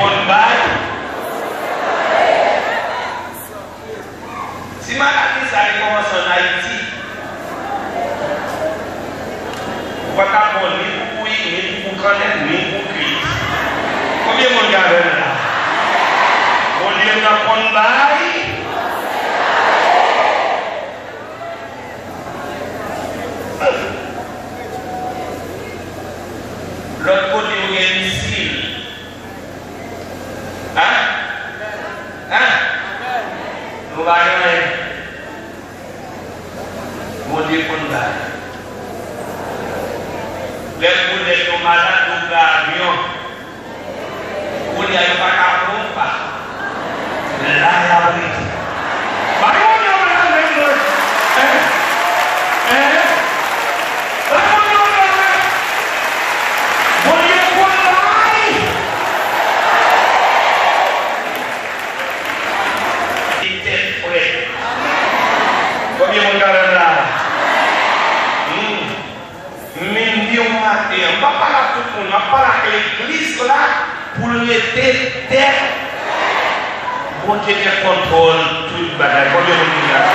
répondre bail. Si maladie ça commence en Haïti, on va t'apprendre ni pour courir, ni pour connaître, ni pour crier. Combien de monde garde là? On dit qu'on apprend bail. L'autre côté, il y a un missile. Hein? Nous allons aller. Mon Dieu, qu'on va. Les boules sont malades, nous l'avions. Vous n'y avez pas qu'à prendre. Là, il y a un missile. Combien mon gars là? On va pas là tout le monde, on va pas là l'église là pour le mettre terre. Bon Dieu qui contrôle tout le bagage. Combien mon gars?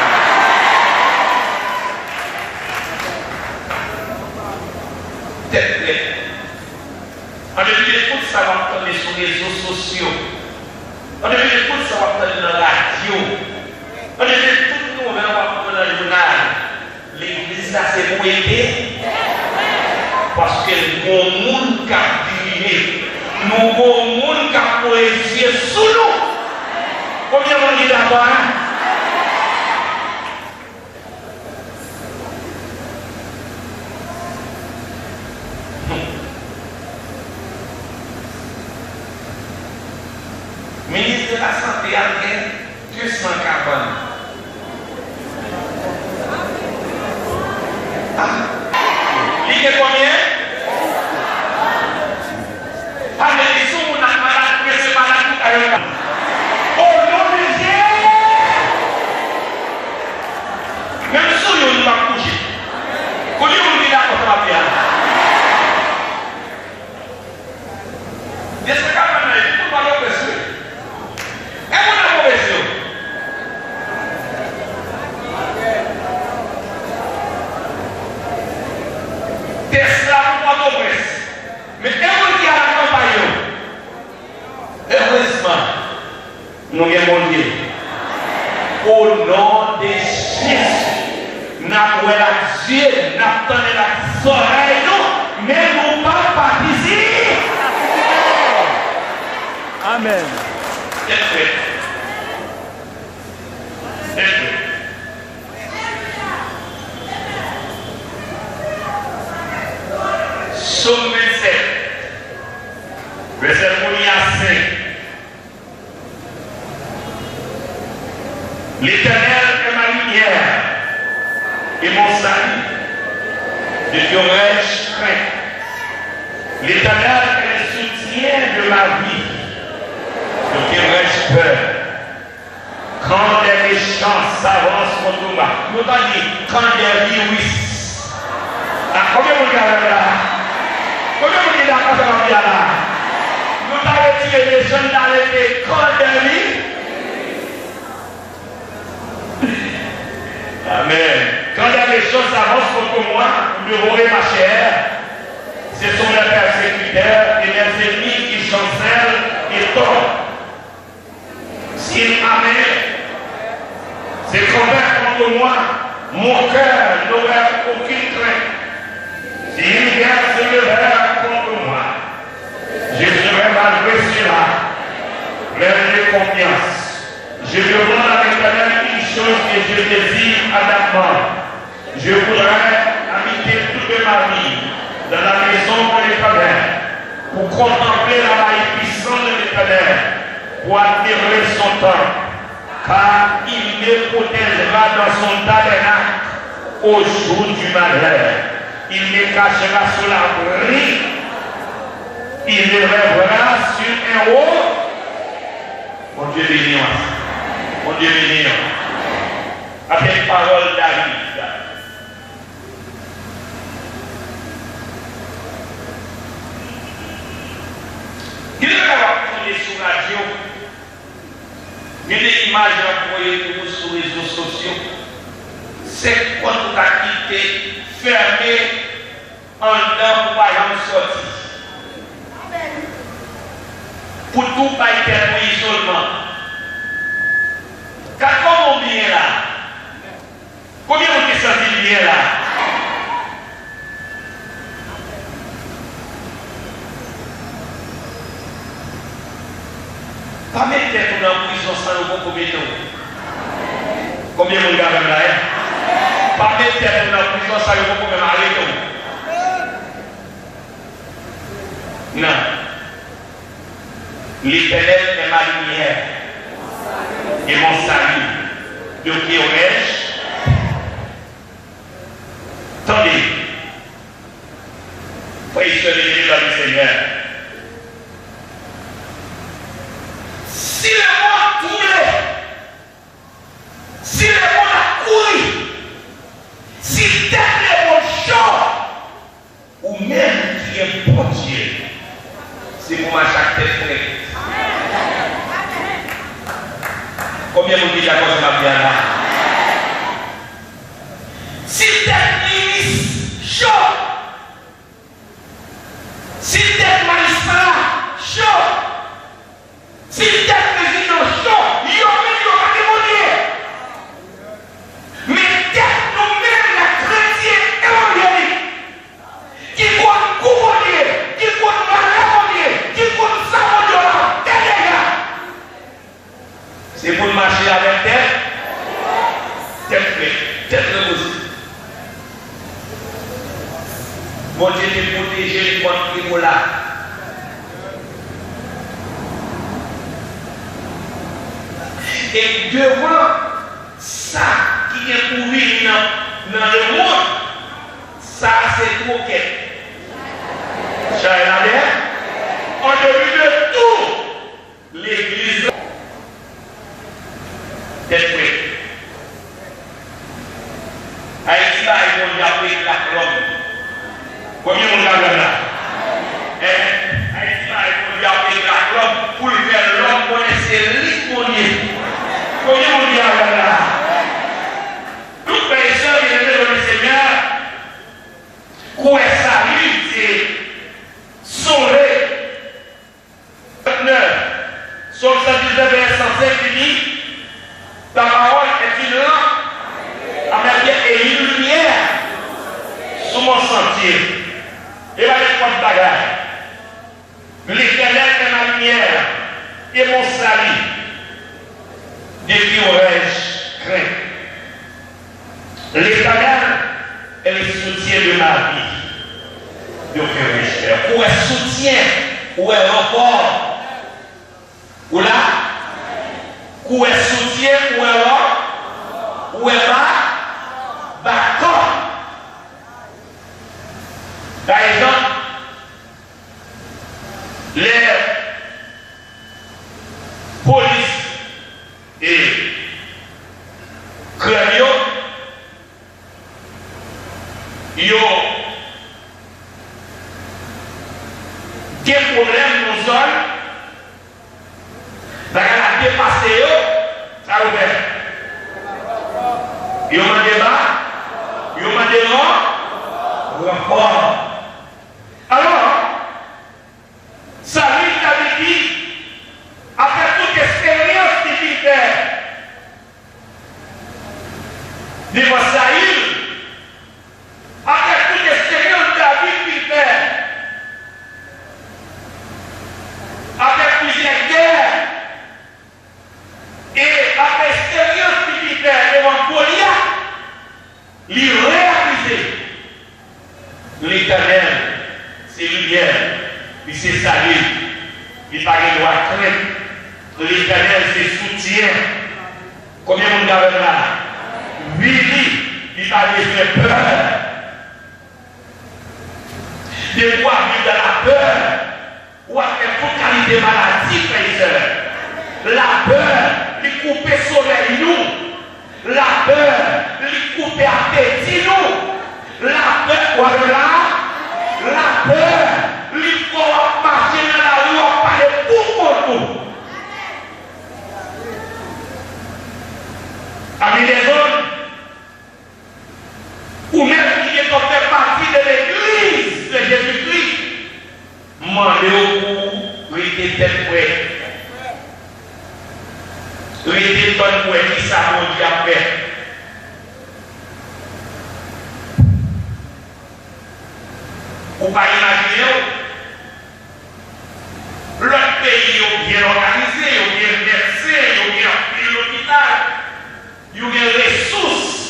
Tête prête. On devait écouter ça va entendre sur les réseaux sociaux. On devait écouter ça va entendre dans la radio. On devait tout nous on va entendre dans le journal. L'église là c'est pour aider. Parce que le monde qui a diminué, nous avons un monde qui a poésié sous nous. Combien on dit là-bas? Ministre de la Santé a gagné 200 carbones. Il y a combien? Allez, on a malade, mais c'est malade. Au nom de Dieu, même si on ne va pas coucher, quand on dit là, on va bien. Est-ce que quand on va le presser? Est-ce qu'on a le presser? Tesla pour pas de presse. Mais est-ce qu'on dit à la campagne? Heureusement, nous avons dit au nom de Jésus, nous avons la Dieu, nous avons la soleil, mais nous ne pouvons pas participer. Amen. Somme 27, verset 1 à 5. L'Éternel est ma lumière et mon salut. De qui aurais-je craint? L'Éternel est le soutien de ma vie. De qui aurais-je peur? Quand les méchants s'avancent contre moi, nous avons dit quand les virus. Combien vous regardez là? Combien vous dites là quand ça va bien là? Nous avons retiré les jeunes dans l'école de vie. Amen. Quand les choses avancent contre moi, vous devorez ma chair. Ce sont les persécuteurs et les ennemis qui chancellent et tombent. S'ils amènent ces combats contre moi, mon cœur n'aurait aucune crainte. S'ils viennent se lever contre moi, je serai malgré cela, plein de confiance. Je demande à l'Éternel une chose que je désire ardemment. Je voudrais habiter toute ma vie dans la maison de l'Éternel pour contempler la main puissante de l'Éternel, pour admirer son temps, car il me protégera dans son tabernacle au jour du malheur. Il me cachera sous l'abri. Il me rêvera sur un haut. Mon Dieu béni. Mon Dieu béni. Avec parole David. Il va avoir tourné sur la image envoyée pour sur les réseaux sociaux. C'est quand on a quitté, fermé, en dedans pour pas y sortir. Pour tout pas être isolement. Quand on vient là, combien vous êtes senti bien là? Pas mettre tête dans la prison sans le bon combien de temps? Combien vous regardez là? Pas mettre tête dans la prison sans le bon combien de temps? Non. L'Éternel est ma lumière et mon salut. De qui aurais-je? Attendez. Frère et sœurs, les dans le Seigneur. Si le monde tournait, si le monde a couru, si tête le monde chaud, ou même qui est bon Dieu, c'est pour ma chaque tête prête. Combien vous dites d'accord sur ma bien là? Si tête ministre chaud, si tête magistrat chaud, si tête président chaud, il y a pas démonié. Mais tête nous-mêmes, la chrétienne évangélique, qui croit couronner, qui croit malheureusement, qui croit savoir de c'est pour marcher avec tête reposée. Bon Dieu te protéger contre Ebola. Et devant ça qui est pour vivre dans le monde, ça c'est trop qu'est. En début de tout, l'église est prête. Haïti va répondre après la colonne. Combien on a là? Haïti va répondre après la colonne pour faire l'homme connaître l'iconier. Combien on a là? Toute personne qui est dans le Seigneur, quoi salut, c'est sauver. 9. Somme 119, verset 105, il dit, ta parole est une lampe à ma vie et une lumière sur mon sentier. Et là, il y a quoi de bagage? L'Éternel est ma lumière et mon salut. De qui aurais-je craint? L'Éternel est le soutien de ma vie. De que vais-je faire? Où est soutien? Où est report? Où là? Où est soutien? Où est là? Où est bas? D'accord. Par exemple, les polices et crémiaux, ils ont des problèmes dans le sol. Dans la dépassé, ça a ouvert. Ils ont demandé bas, ils ont demandé non, rapport. Alors, ça lui a dit, après toute expérience militaire, devant Saïd, après toute expérience David militaire, après plusieurs guerres, et après expérience militaire devant Goliath, il réalisait l'Éternel, c'est lumière, il c'est salut, il n'a pas de droit à craindre. L'Éternel, c'est soutien. Combien de monde avez là? Oui, il n'a pas de peur. Des fois, vivre dans la peur, ou à faire toute qualité de maladie, frères et sœurs. La peur, il coupe le soleil, nous. La peur, il coupe l'appétit, nous. La peur, voilà. La peur, il faut marcher dans la rue, on parle pour nous. demandé pour rester tête prête. Rester tonne pour qui ça mon Dieu a fait. Ou pas imaginer, l'autre pays est bien organisé, est bien versé, est bien rempli l'hôpital, il y a des ressources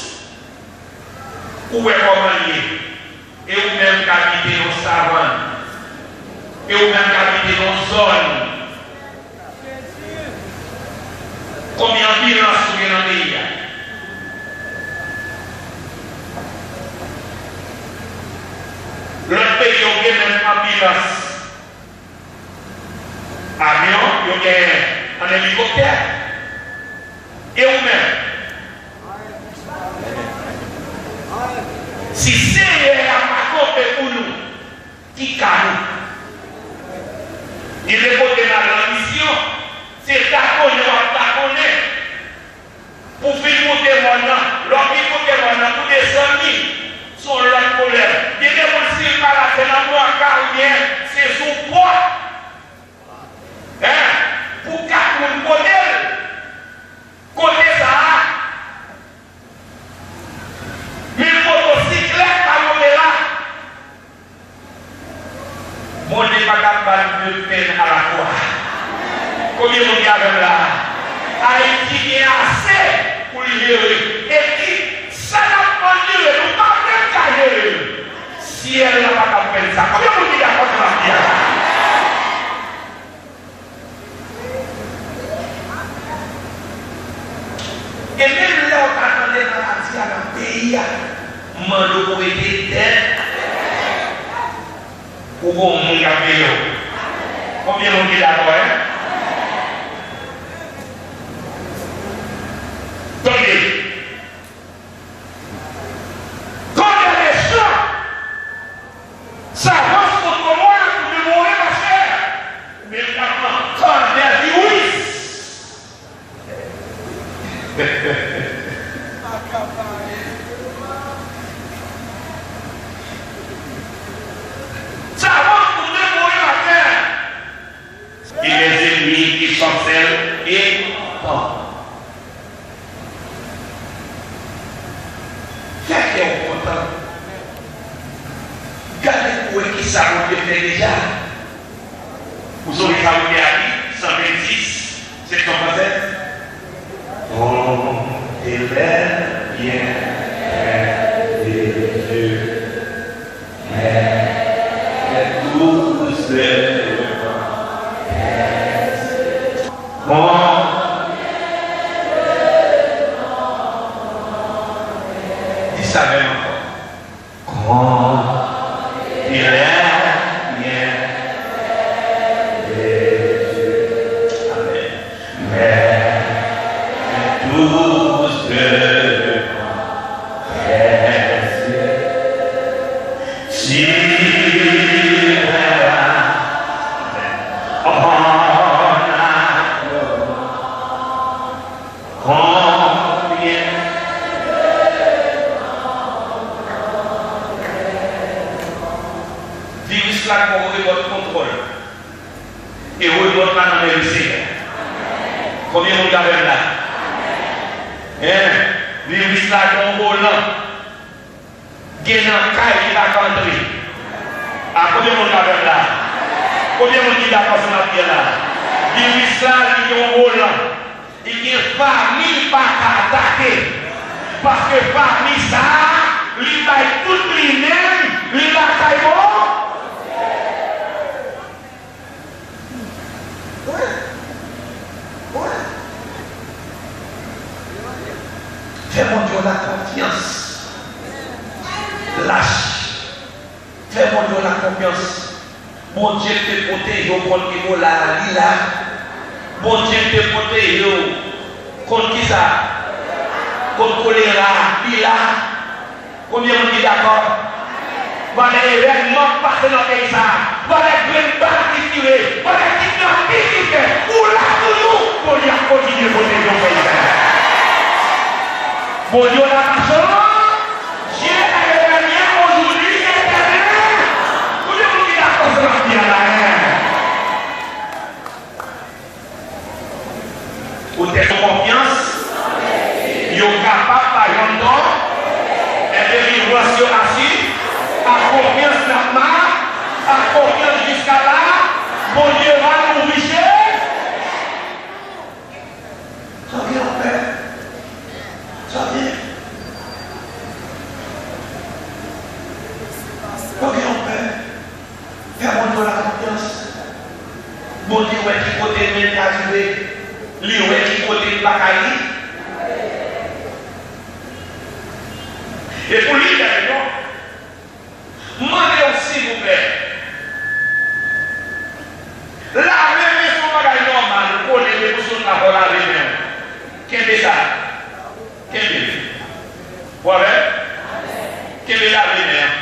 pour comment et ou même habiter dans la savane, et ou même habiter dans la zone. Combien de violence vous avez dans le pays? L'autre pays, il y a même ambulance. Avion, il y a un hélicoptère. Et ou même, si c'est un accord pour nous, qui calme, il est côté dans la mission, c'est d'accord, pour faire monter mon nom, l'homme qui monte mon nom, pour des amis, sont l'autre problème. Il y a des gens qui parlent à la carrière, c'est son poids. Pour 4 monde côté ça, mais motocyclette à monter là. Mon n'est pas capable de peine à la fois. Combien de monde avec là? Haïti est assez pour le gérer. Et qui, ça n'a pas gérer, nous pas même qu'à gérer. Si elle n'a pas capable de faire ça, combien de monde est d'accord sur la vie? Et même là, on attendait dans la vie à la pays, on pour aider tête. Ou bon, on y a payé. Combien on dit d'accord? Attendez. Quand il y a des gens, ça avance contre moi pour me mourir ma chère. Mais quand il y a dit oui. Ça avance pour me mourir ma chère. Et les ennemis qui chancellent et tant. Faites qu'il est content. Gardez pour qui ça vous fait déjà. Vous aurez ça vous fait 126, c'est comme ça. Oh, t'es belle, bien, tous les dis ça même encore. Il est bien. Et vous êtes votre main dans le Seigneur. Combien vous avez là? Virus là dans volant. Génan caille qui va rentrer. Combien vous avez là? Combien vous dites d'accord sur la pierre là? Virus là qui est en volant. Il y a famille pas attaquer. Parce que famille ça, il va tout lui-même, il va caille bon. Fais mon Dieu la confiance. Lâche. Fais mon Dieu la confiance. Mon Dieu te protège au compte qui vaut la vie là. Mon Dieu te protège contre qui ça? Contre choléra, vie là. Combien on dit d'accord? Voilà les événements passés dans le pays ça. Voilà les grandes barres qui tirent. Voilà les kidnappings qui fait. Ou là pour nous. Pour y continuer à protéger le pays ça. Bon Dieu la passion, Dieu a gagné aujourd'hui, éternel. Vous devez vous dire la chose de la vie à la haine. Bon Dieu, ouais, qui côté de arrivé, lui, ouais, qui côté de bagaille. Et pour lui, d'accord, demandez aussi, s'il vous plaît. La même son bagage normal, pour les personnes qui ont la même. Qu'est-ce que ça? Qu'est-ce que c'est? Vous voyez? Qu'est-ce que c'est la même?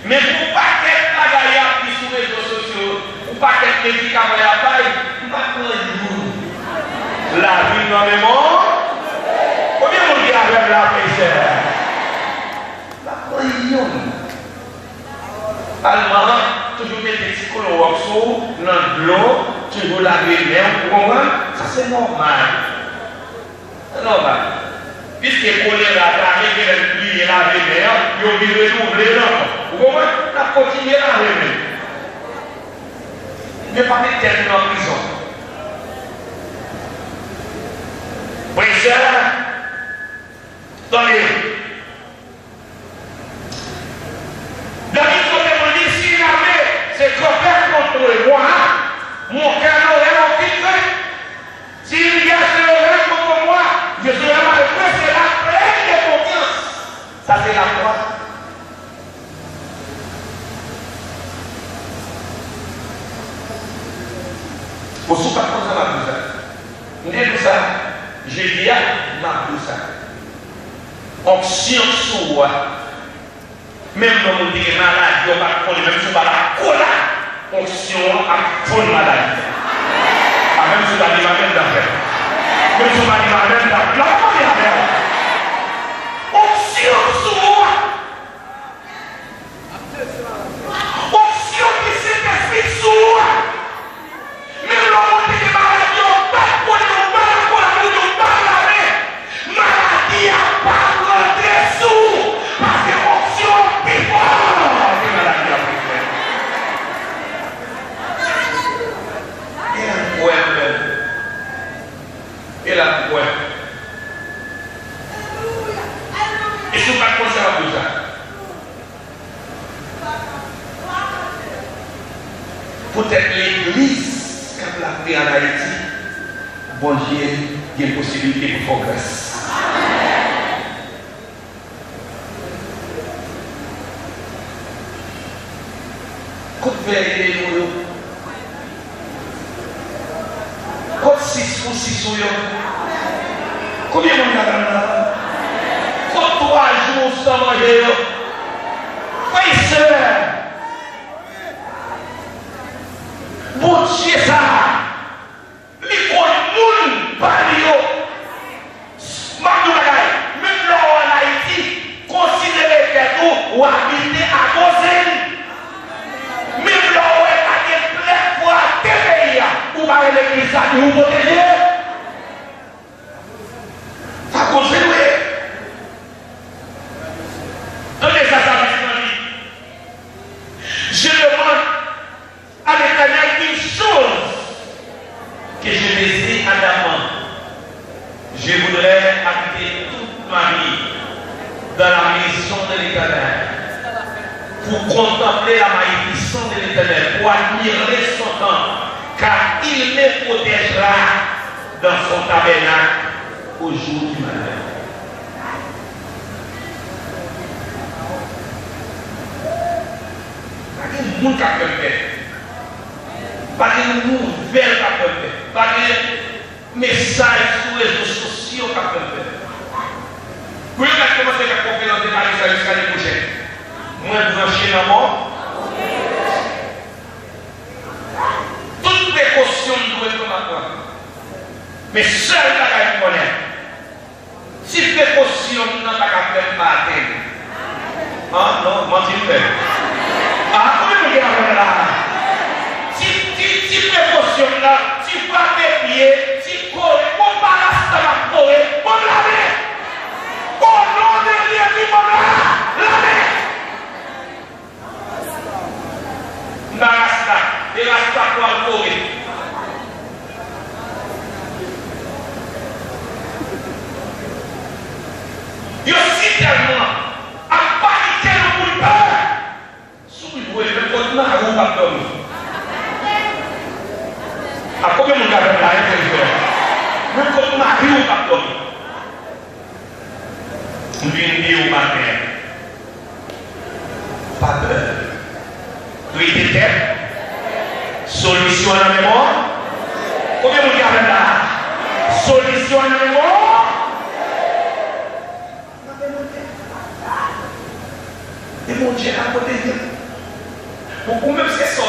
Mais pour pas qu'elle bagaille qui sur les réseaux sociaux, pour pas qu'elle médicament à paille, pas que la vie dans le monde. Combien vous dites avec la pécheur? La religion. Allemand, toujours mettre des psychologues dans l'eau, toujours laver les mains, vous comprenez? Ça c'est normal. C'est normal. Puisque le choléra arrive, il a lavé les mains, il a oublié de ouvrir l'eau. Vous comprenez? On a continué à laver les mains. Mais pas mettre tête dans la prison. Oui, ça, dans les rues. David m'a dit, si l'armée c'est copain contre moi, mon canon est en pique. S'il y a ce contre moi, je serai malheureux, c'est la pleine de confiance. Ça, c'est la foi. Au sous pas comme ça, ma bousa. N'est-ce ça? J'ai dit à ma bousa. Onction sur moi. Même dans mon maladie, on va prendre, même si on va la cola, onction à fond maladie. Même si on va dire même d'affaires. Même si on va dire même d'affaires. La première affaire. Onction sur moi. Onction qui s'est fait sur moi. Même l'homme qui est malade, on ne pas pour le maladie à pas rentrer sous. Parce que onction est et la pointe. Et ce n'est pas comme ça pour ça. Peut-être l'église, quand la paix en Haïti, bon Dieu, il y a une possibilité pour progresser. Quand vous allez nous Quand 6 pour 6 ou combien de monde a quand 3 jours sans manger frère et sœur bon Dieu ça l'école monde palio même là en Haïti considérez que tout ou habiter à Gozen même là où est à plein fois pays ou par l'église à nous protéger. Ça continue. Donnez ça, ça je demande à l'Éternel une chose que je désire ardemment. Je voudrais habiter toute ma vie dans la maison de l'Éternel pour contempler la magnificence de l'Éternel, pour admirer son temps. Car il me protégera dans son tabernacle au jour du malheur. Pas de monde qui a fait. Pas de nouvelles qui a fait. Pas de messages sur les réseaux sociaux qui a fait. Vous voyez comment c'est la conférence de Paris jusqu'à l'année prochaine. Moi, je vous enchaîne à mort. Toute précaution doit être maintenant. Mais seul bagaille connaît. Si précaution n'a pas qu'à faire pas atteindre. Ah non, moi je fais. Ah, comment vous regardez là? Si précaution là, si vous pas tes pieds, si vous courez, on balance dans la forêt, on la met. Au nom de Dieu, on la met. Barasta, et la statue en forêt. Yo si tellement à paniquer le bout de peur. Si vous voulez, le code n'a pas dormi. vie ou pas dormir. Vous venez au matin. Pas peur. Prise de tête. Solution à la mémoire. Combien vous regardez là? Solution à la mémoire. Et mon Dieu a côté de vous. Beaucoup même c'est ça,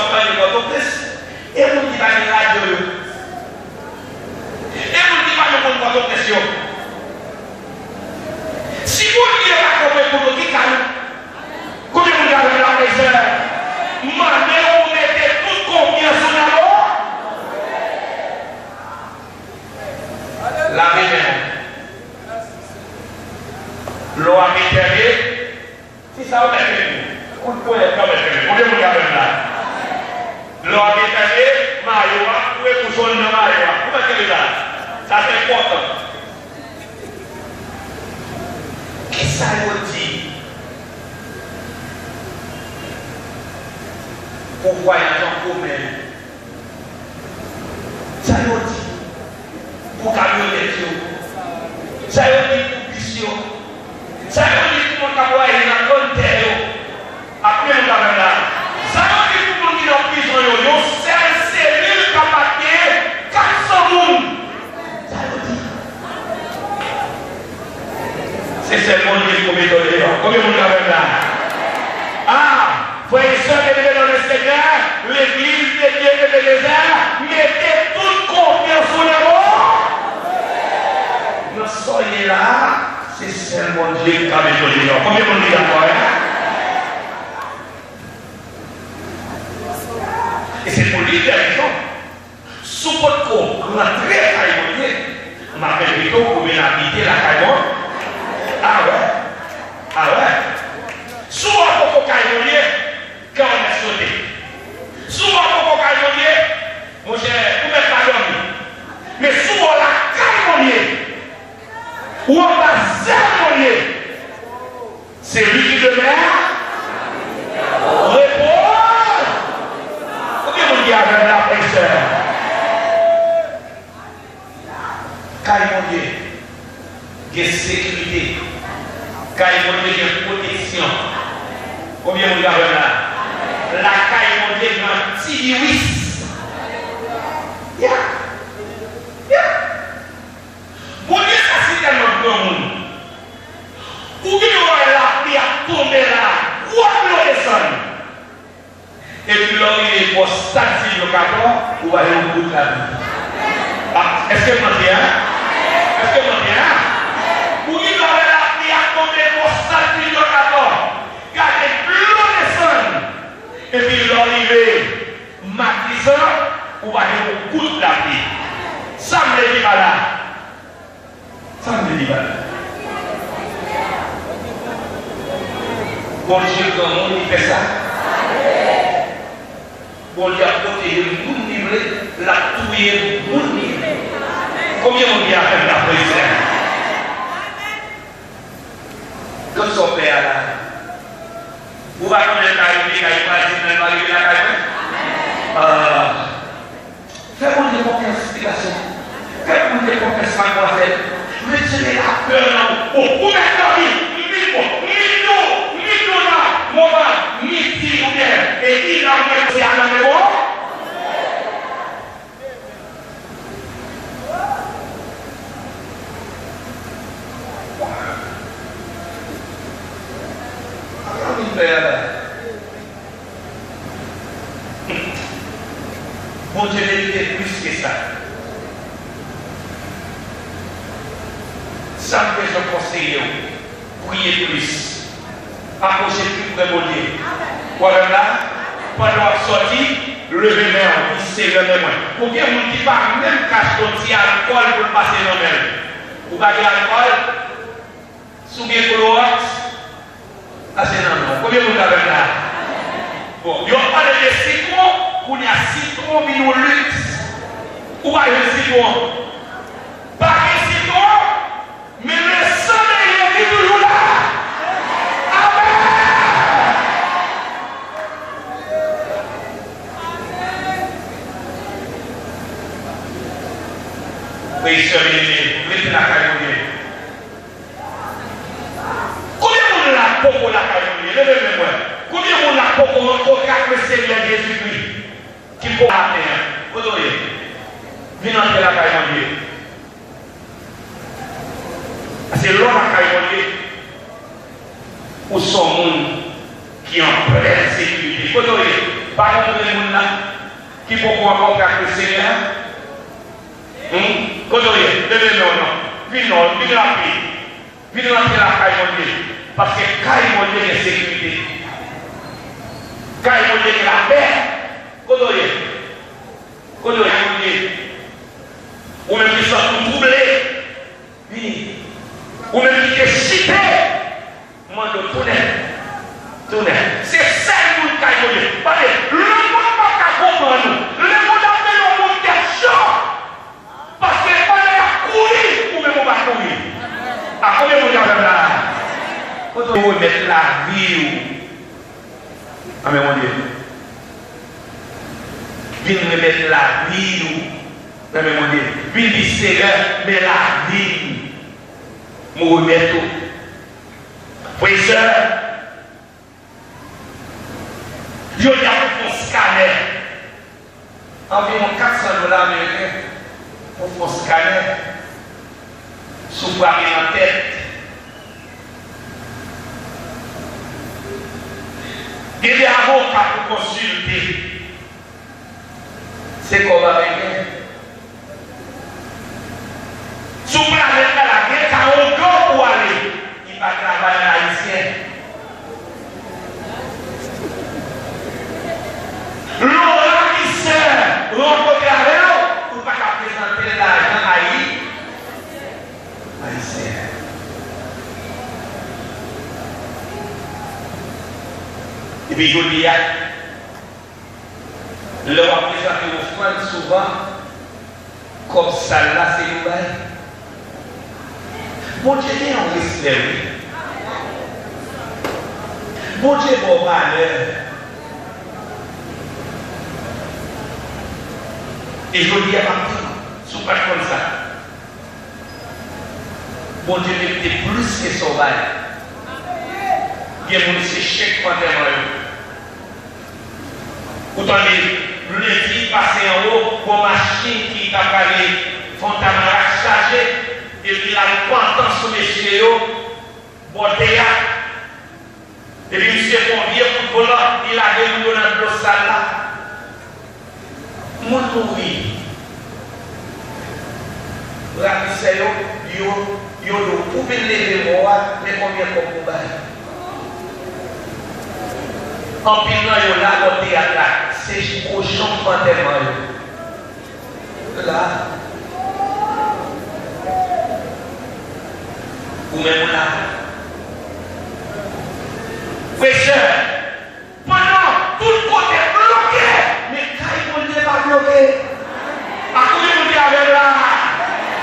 et vous dites à la radio. Et vous dites à votre question. Si vous dites à la pour nous dire, combien vous avez la maison, vous mettez toute confiance en l'amour. La maison. L'eau a mis si ça vous met combien vous avez là? L'eau a mis Mario, vous pouvez vous joindre dans Mario. Vous mettez là. Ça c'est important. Qu'est-ce que ça veut dire? Pour voyager en commun. Ça veut dire pour camionnette. Ça veut dire pour pission. Ça veut dire pour mon travail dans la conterre. Après le là. Ça veut dire pour mon qui est en prison. C'est un cellule capable 400 monde. C'est seulement Dieu qui peut donner. Combien vous avez là? Ah, frères et sœurs, élevés dans le Seigneur, l'église de Dieu et de l'Église, mettez toute confiance en l'amour. Nous soyez là, c'est seulement Dieu qui peut donner. Combien vous dites encore? Et c'est pour lui des raisons. Sous votre corps, rentrer à Caïmonier, on m'appelle plutôt pour venir habiter la Caïmon. Ah ouais? Ah ouais? Souvent, pour Caïmonier, quand on est sauté. Souvent, pour Caïmonier, mon cher, vous n'êtes pas dormi. Mais souvent, la Caïmonier, ou on va Zermonier, c'est lui qui demeure. Répond. Combien vous dites avec la personne? Caïmonier, il y a sécurité. Caïmonier, il y a protection. Combien vous regardez là? La Caïmonier, il y a un petit virus. Vous dites ça, c'est tellement grand monde. Vous dites que la vie a tombé là. Où est-ce descendre? Et puis là, il est pour statiser le carton, vous allez au bout de la vie. Est-ce que vous m'entendez? Est-ce que vous m'entendez? Vous dites que la vie a tombé pour statiser le carton. Gardez plus l'eau descendre. Et puis l'arrivée matisant, vous allez au bout de la vie. Ça me le dit pas là. Ça me le dit pas là. Bon Dieu, comment il fait ça? Bon Dieu a protégé le monde livré, l'a tué le monde livré. Combien on dit à faire la prière? Quand son père là, vous allez connaître la vie, il va dire même arriver la caille. Fais-moi des confiances explication. Fais-moi des confiances mademoiselle. Mettez la peur là. Oh, vous mettez la vie. Mon va, midi ou bien, et il a fait à la mémoire. Mon Dieu méritait plus que ça. Ça me fait un conseiller. Priez plus. Approchez plus près de mon Dieu. Voilà là, pendant la sortie, levez les mains, c'est le même. Pour bien vous dire pas, même cache ton petit alcool pour passer dans le même. Vous baguez l'alcool, soubien pour l'orat, ah c'est non. Combien vous avez là? Bon, il y a pas de citron, pour y a citron, mais nous luxe. Où va le citron? Pas de citron, mais le soleil est toujours là. Oui, sœur, mettez la caille. Combien de monde la pour la caille? Levez-moi. Combien de monde la pour le Seigneur Jésus-Christ qui peut atteindre? Vous voyez, venez entrer la caille. C'est l'homme la caille ou son monde qui est en pleine sécurité. Vous voyez, par contre, les gens là qui peuvent encore faire le Seigneur. Vous voyez, levez-moi. Venez la paix. Venez entrer la caille. Parce que caille est sécurité. Caille est la paix. Vous voyez, ou même qui sont tout troublés, ou même qui est cité, moi de tourner. C'est ça le monde qui est. Le monde ne va pas comprendre nous. Le monde a fait le monde question. Parce qu'on est à courir, ou même on va courir. À combien de monde là? Quand on veut mettre la vie. Amen, mon Dieu. Viens me mettre la vie. Amen, mon Dieu. Viens dire Seigneur, mais la vie. Je remets tout. Frères et sœurs, je vais faire un scanner. Environ $400 américains pour faire un scanner. Souffrir en tête. Il y a des avocats pour consulter. C'est comme américain. Souffrir avec la guerre, car on doit pour aller. Il va travailler en haïtien. L'on qui sert, rencontrer avec eux, pour ne pas présenter l'argent haïtien. Et puis je dis, le représentant de France souvent, comme ça là, c'est nous. Mon Dieu est en respect. Mon Dieu est bon malheur. Et je dis à ma fille, sous pas comme ça. Mon Dieu était plus que sauvage. Il y a mon chèque fondamentalement. Autant le lundi passé en haut, pour machine qui t'a parlé, fondamentalement chargé. Et puis il a le pantan sous mes yeux, bordéa. Et puis monsieur Pombier, pour volant, il a déroulé dans le salle là. Mon mourir. La mission, yo pouvez lever moi, mais combien pour vous battre? En pinant yo là, au théâtre, c'est cochon fondamentalement. Là. Ou même là. Frère, pendant tout le côté bloqué, mais quand il n'est pas bloqué, à quoi il dit avec là?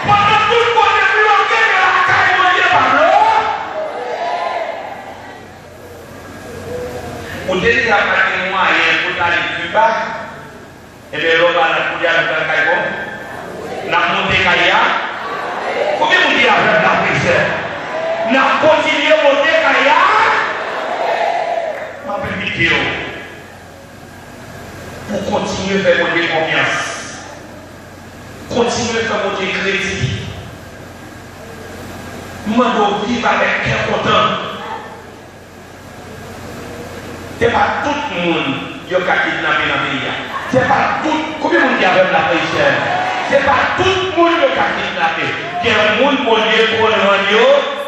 Pendant tout le côté bloqué, mais là, quand il n'est pas bloqué. Pour déjà pas de moyens pour aller plus bas, et bien l'homme va la courir avec le caillou, la montée caillou. Combien vous dites avec la prière? N'a continué à monter Kaya. Ma vidéo. Pour continuer à faire monter confiance. Continuer à faire monter crédit. Nous devons vivre avec cœur content. Ce n'est pas tout le monde qui a kidnappé dans le pays. Ce n'est pas tout. Combien de monde qui a fait la prière? Ce n'est pas tout le monde qui a kidnappé. Il y a un monde pour Dieu pour le rendre.